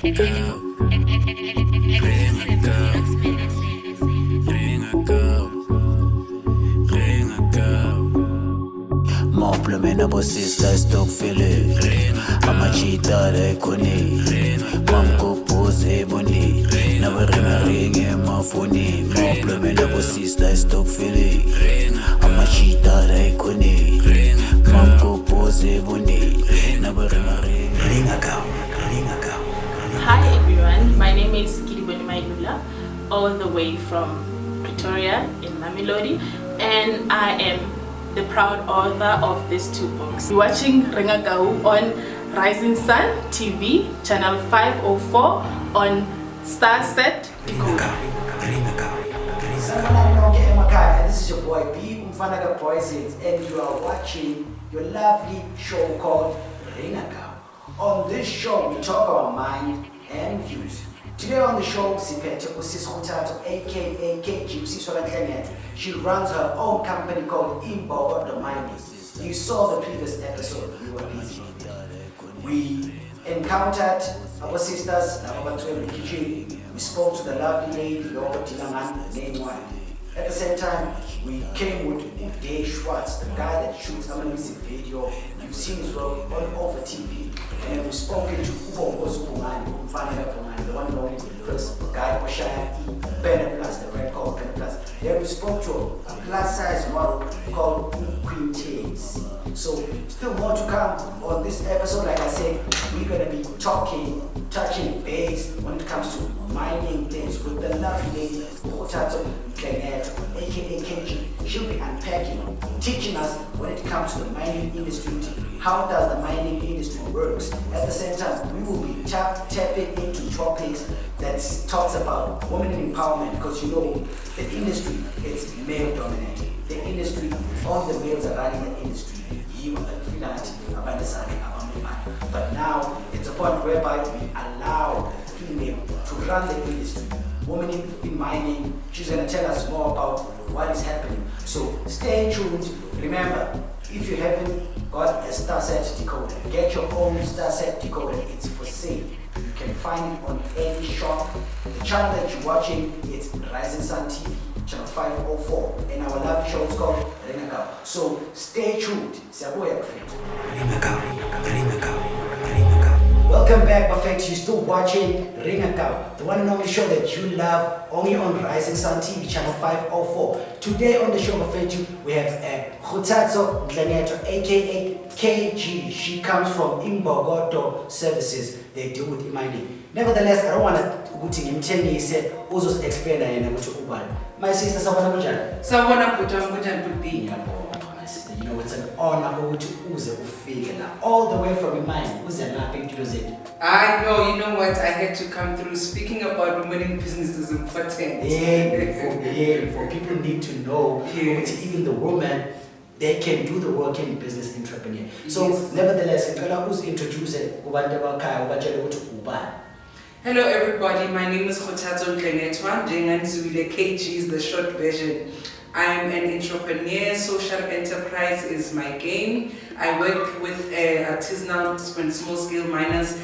Moplemena bo sister stock feeling. I'm a cheetah de koni. Mam ko pose boni. Never ring in my phone. Moplemena bo sister stock feeling. I'm a cheetah de koni. Mam ko pose boni. Never ring. Ringa go. Hi everyone, my name is Kgotatso, all the way from Pretoria in Mamelodi, and I am the proud author of these two books. You're watching Ringa on Rising Sun TV, channel 504 on Starset. And this is your boy B Umfanaga Poisons, and you are watching your lovely show called Ringa. On this show, we talk about mind and views. Today on the show, Kgotatso, aka Nhlengetwa. She runs her own company called Kgotatso. You saw the previous episode, we were busy. We encountered our sisters, we spoke to the lovely lady, name one. At the same time, we came with Dave Schwartz, the guy that shoots our music video. You've seen his work all over TV. And we've spoken to the one and only first guy Penn Plus, the red called Penn Plus. Then we spoke to a plus size model called Queen Tails. So still more to come on this episode. Like I said, we're gonna be touching base when it comes to mining things with the lovely lady Kgotatso, Nhlengetwa, aka KG. She'll be unpacking, teaching us when it comes to the mining industry. How does the mining industry works? At the same time, we will be tapping into topics that talks about women empowerment, because you know the industry is male dominated. The industry, all the males are running the industry. But now it's a point whereby we allow the female to run the industry. Woman in mining, she's going to tell us more about what is happening. So stay tuned. Remember, if you haven't got a Starset decoder, get your own Starset decoder. It's for sale. You can find it on any shop. The channel that you're watching is Rising Sun TV, channel 504, and our lovely show is called Ringa. So stay tuned. Welcome back, Buffet. You're still watching Ringa, the one and only show that you love, only on Rising Sun TV, channel 504. Today on the show, Buffet, we have Kgotatso Nhlengetwa, aka KG. She comes from Kgotatso Services. They deal with mining. Nevertheless, I don't want to he said, also explain my sister, my sister, you know, it's an honor to Uze all the way from mine. I know, you know what, I had to come through. Speaking about women in business is important. For people need to know, even the woman, they can do the work in business entrepreneur. So, nevertheless, who's introduced Hello everybody, my name is Kgotatso Nhlengetwa. KG is the short version. I'm an entrepreneur. Social enterprise is my game. I work with artisanal and small-scale miners.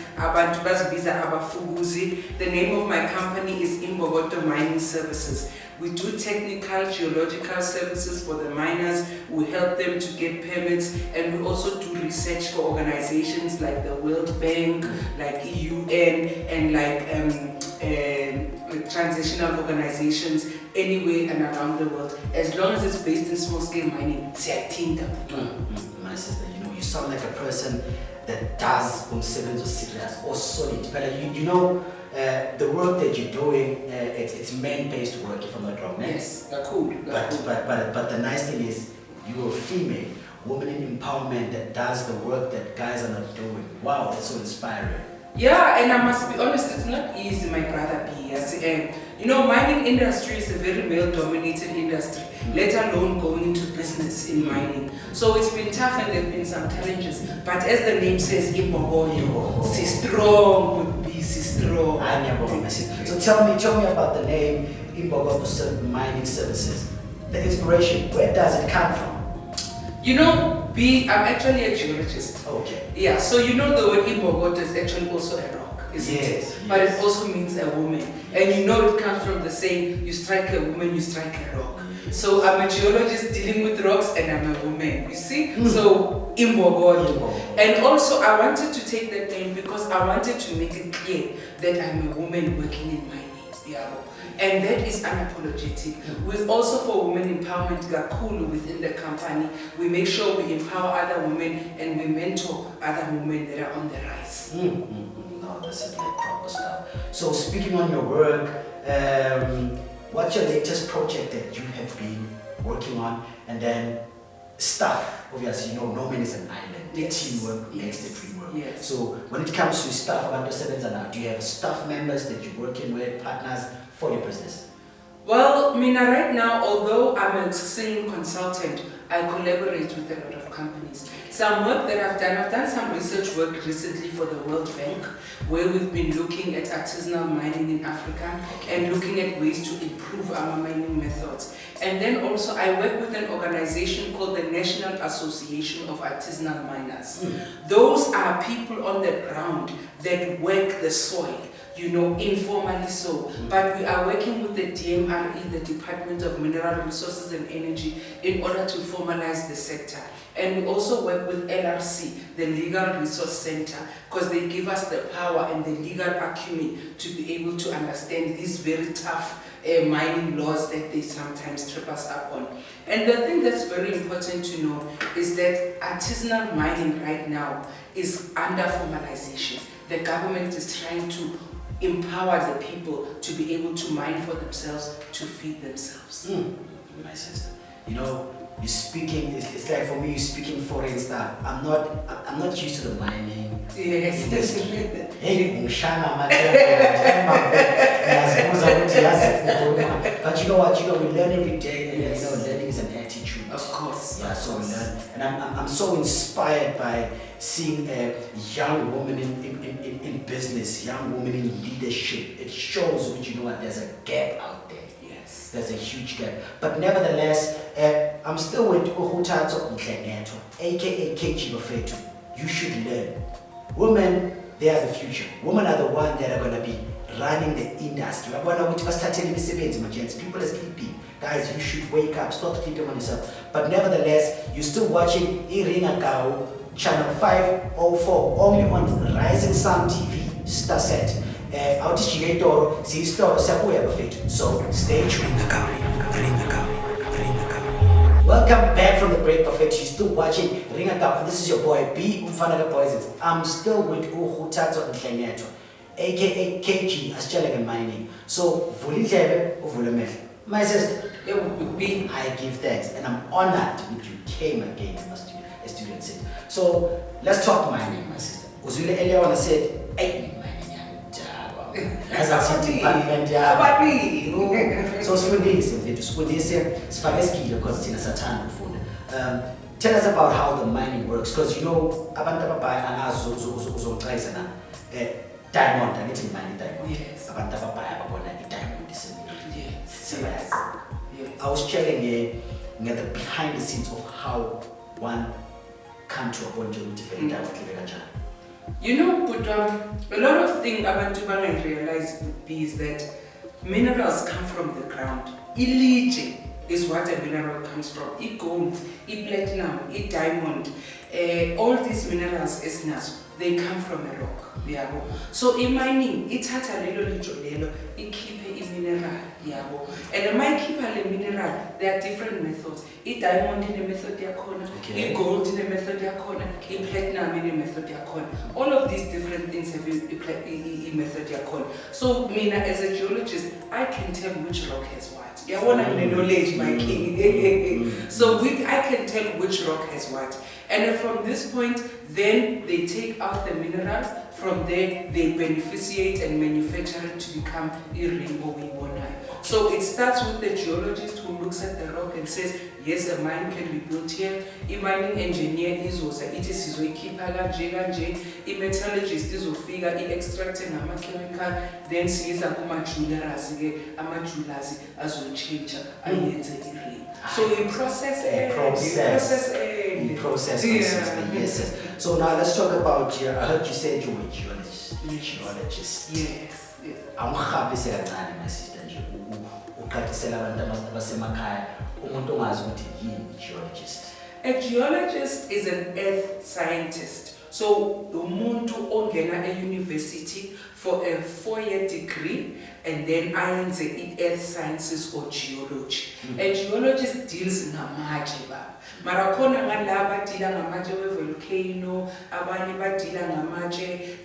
The name of my company is Kgotatso Mining Services. We do technical geological services for the miners. We help them to get permits, and we also do research for organizations like the World Bank, like UN, and like transitional organizations anywhere and around the world. As long as it's based in small-scale mining, my sister, you know, you sound like a person that does serious or solid. But you know, the work that you're doing, it's man-based work, if I'm not wrong. Yes, cool. But the nice thing is, you're a female, woman in empowerment that does the work that guys are not doing. Wow, that's so inspiring. Yeah, and I must be honest, it's not easy, my brother B. You know, mining industry is a very male-dominated industry, let alone going into business in mining. So it's been tough and there have been some challenges. But as the name says, Imbogo, she's strong, she's strong. So tell me about the name Kgotatso Mining Services. The inspiration, where does it come from? You know, B, I'm actually a geologist. Okay. Yeah, so you know the word Kgotatso is actually also a rock, isn't it? But it also means a woman. And you know it comes from the saying, you strike a woman, you strike a rock. So I'm a geologist dealing with rocks and I'm a woman, you see? So Kgotatso. And also I wanted to take that name because I wanted to make it clear that I'm a woman working in mining. Yeah. And that is unapologetic. We also, for women empowerment, Gakulu within the company, we make sure we empower other women and we mentor other women that are on the rise. No, this is like proper stuff. So speaking on your work, what's your latest project that you have been working on? And then staff, obviously, you know, no man is an island. Teamwork makes the dream work. Yes. So when it comes to staff, do you have staff members that you're working with, partners for your business? Well, Mina, right now, although I'm a singing consultant, I collaborate with a lot of companies. Some work that I've done some research work recently for the World Bank, where we've been looking at artisanal mining in Africa and looking at ways to improve our mining methods. And then also I work with an organization called the National Association of Artisanal Miners. Those are people on the ground that work the soil, you know, informally so. But we are working with the DMRE, the Department of Mineral Resources and Energy, in order to formalize the sector. And we also work with LRC, the Legal Resource Center, because they give us the power and the legal acumen to be able to understand these very tough mining laws that they sometimes trip us up on. And the thing that's very important to know is that artisanal mining right now is under formalization. The government is trying to empower the people to be able to mine for themselves, to feed themselves. My sister, you know, you're speaking, it's like for me, you're speaking foreign stuff. I'm not used to the mining industry. Hey, but you know what, we learn every day, and you know, learning is an attitude. Of course. Yeah, so we learn. And I'm so inspired by seeing a young woman in business, young woman in leadership. It shows, you know what, there's a gap out there. There's a huge gap. But nevertheless, I'm still with Kgotatso Nhlengetwa, aka Kgotatso. You should learn. Women, they are the future. Women are the ones that are going to be running the industry. People are sleeping. Guys, you should wake up, stop sleeping on yourself. But nevertheless, you're still watching Ringa, channel 504, only on Rising Sun TV, Star Set. So stay tuned. Welcome back from the break, Buffet. You're still watching Ringa, and this is your boy B Umfana Poisons. I'm still with Kgotatso Nhlengetwa, aka KG as Mining. So my sister, I give thanks, and I'm honored that you came again, as student said. So let's talk mining, my sister. Uzule earlier when I said, hey, as I said, department, so tell us about how the mining works, because you know, diamond, I get in mining diamond. Yes. Yes. I was checking the behind the scenes of how one come to a point of diamond. You know, but a lot of things abantu realize is that minerals come from the ground. Ilije is what a mineral comes from. Gold, platinum, diamond, all these minerals they come from a rock. So in mining, it's a little keep a mineral. And my keep a mineral, there are different methods. Diamond in a method gold in a method platinum in a method all of these different things have a method So me as a geologist, I can tell which rock has what. I want to knowledge, my king. So I can tell which rock has what. And from this point, then they take out the mineral. From there, they beneficiate and manufacture it to become a rainbow we want. So it starts with the geologist who looks at the rock and says, yes, a mine can be built here. A mining engineer is also a metallurgist is figure extracting a chemical, then sees a jewelers as we change. So we process in process. Yes. So now let's talk about I heard you said you were a geologist. Yes. I'm happy to say that my sister nje uqaqisela abantu abasemakhaya umuntu ongazi ukuthi yini geologist. A geologist is an earth scientist. So umuntu ongena a university for a 4-year degree and then ayenze i-earth sciences or geology. A geologist deals ngamatshe baba. Mara khona ngalaba badila ngamatshe we-volcano, abanye badila ngamatshe,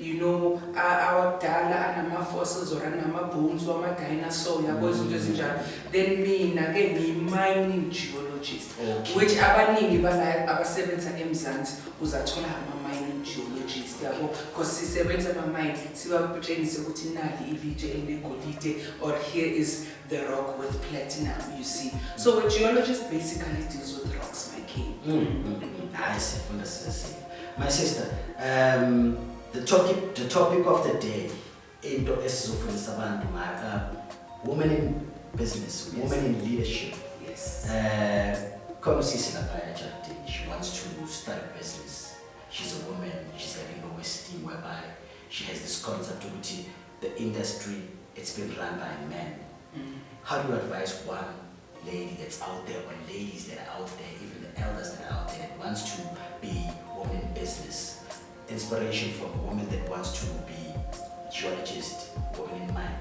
awakudala anama-fossils or anama-bones wama-dinosaur, yabo izinto ezinjalo. Then mina ke ngiyi-mining geologist, which abaningi abasebenza eMzansi uzathola ama-mining geologist, yabo, because sisebenza ama-mine sibakutshengise ukuthi nali ilitshe elinegolide, or here is the rock with platinum, you see. So a geologist basically deals with rocks, my king. I see. My sister, the topic of the day into esizofundisa abantu women in business, women in leadership. Yes. She wants to start a business. She's a woman, she's having low esteem, whereby she has this concept of the industry, it's been run by men. How do you advise one lady that's out there, or ladies that are out there, even the elders that are out there that wants to be women in business? Inspiration from a woman that wants to be geologist, women in mind.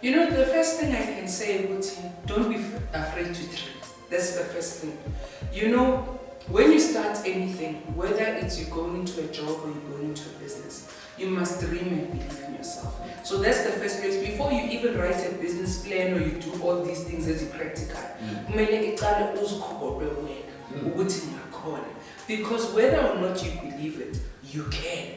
The first thing I can say would don't be afraid to dream. That's the first thing. When you start anything, whether it's you going into a job or you going into a business, you must dream and believe in yourself. So that's the first place. Before you even write a business plan or you do all these things as a practical, because whether or not you believe it, you can.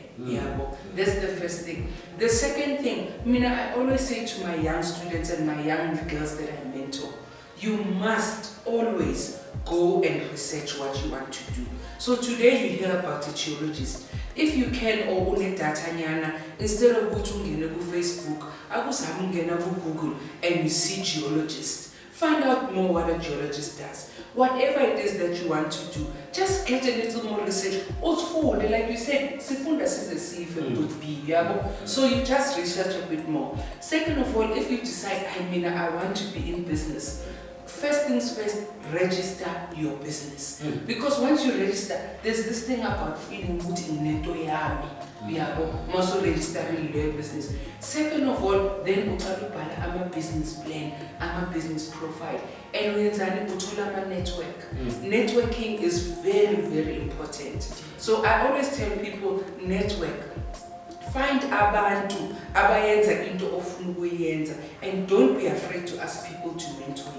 That's the first thing. The second thing, I always say to my young students and my young girls that I mentor, you must always go and research what you want to do. So today you hear about a geologist. If you can, or une data nyana, instead of going to Facebook, Google and you see geologist. Find out more what a geologist does. Whatever it is that you want to do, just get a little more research. Also, like you said, would be. So you just research a bit more. Second of all, if you decide, I want to be in business, first things first, register your business. Because once you register, there's this thing about feeling good in neto yami. Also registering your business. Second of all, then I'm a business plan, I'm a business profile, and I'm a network. Networking is very, very important. So I always tell people, network. Find abantu abayenza into ofuna ukuyenza, and don't be afraid to ask people to mentor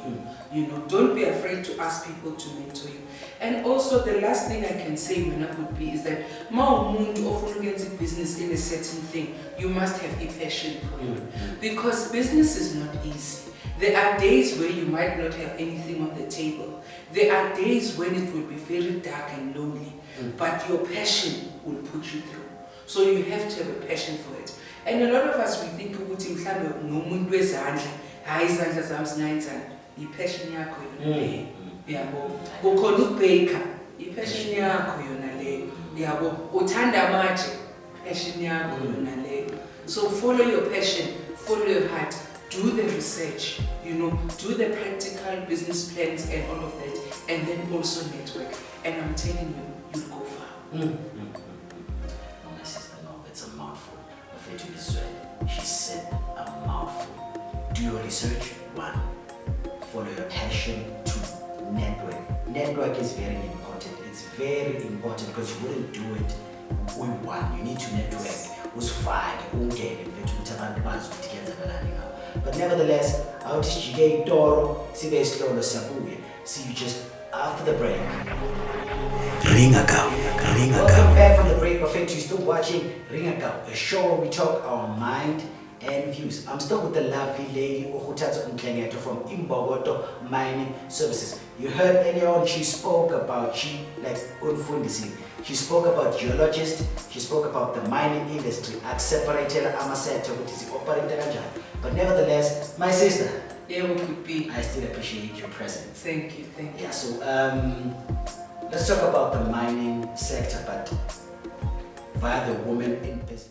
you. Don't be afraid to ask people to mentor you. And also the last thing I can say would be is that umuntu ofuna ukuyenza business in a certain thing, you must have a passion for it. Because business is not easy. There are days where you might not have anything on the table. There are days when it will be very dark and lonely, but your passion will put you through. So you have to have a passion for it. And a lot of us, we think ukuthi mhlambe nomuntu wezandla, hayi izandla zami zinayenzana, i-passion yakho yona leyo. Yabo, ukhona ukubheka, i-passion yakho yona leyo. Yabo, uthanda amatshe, passion yakho yona leyo. So follow your passion, follow your heart, do the research, do the practical business plans and all of that, and then also network. And I'm telling you, you'll go far. She said a mouthful. Do your research, 1. Follow your passion, 2. Network. Network is very important. It's very important because you wouldn't do it with one. You need to network. Who's fine, but nevertheless, out is Toro, see you just after the break. Ringa. Welcome back from the break. Perfect, you're still watching Ringa, a show where we talk our mind and views. I'm still with the lovely lady Kgotatso Nhlengetwa from Imbogoto Mining Services. You heard earlier on, she spoke about she spoke about geologists, she spoke about the mining industry, but nevertheless, my sister, Yeah, we could be. I still appreciate your presence. Thank you, thank you. Yeah, so let's talk about the mining sector, but via the women in business.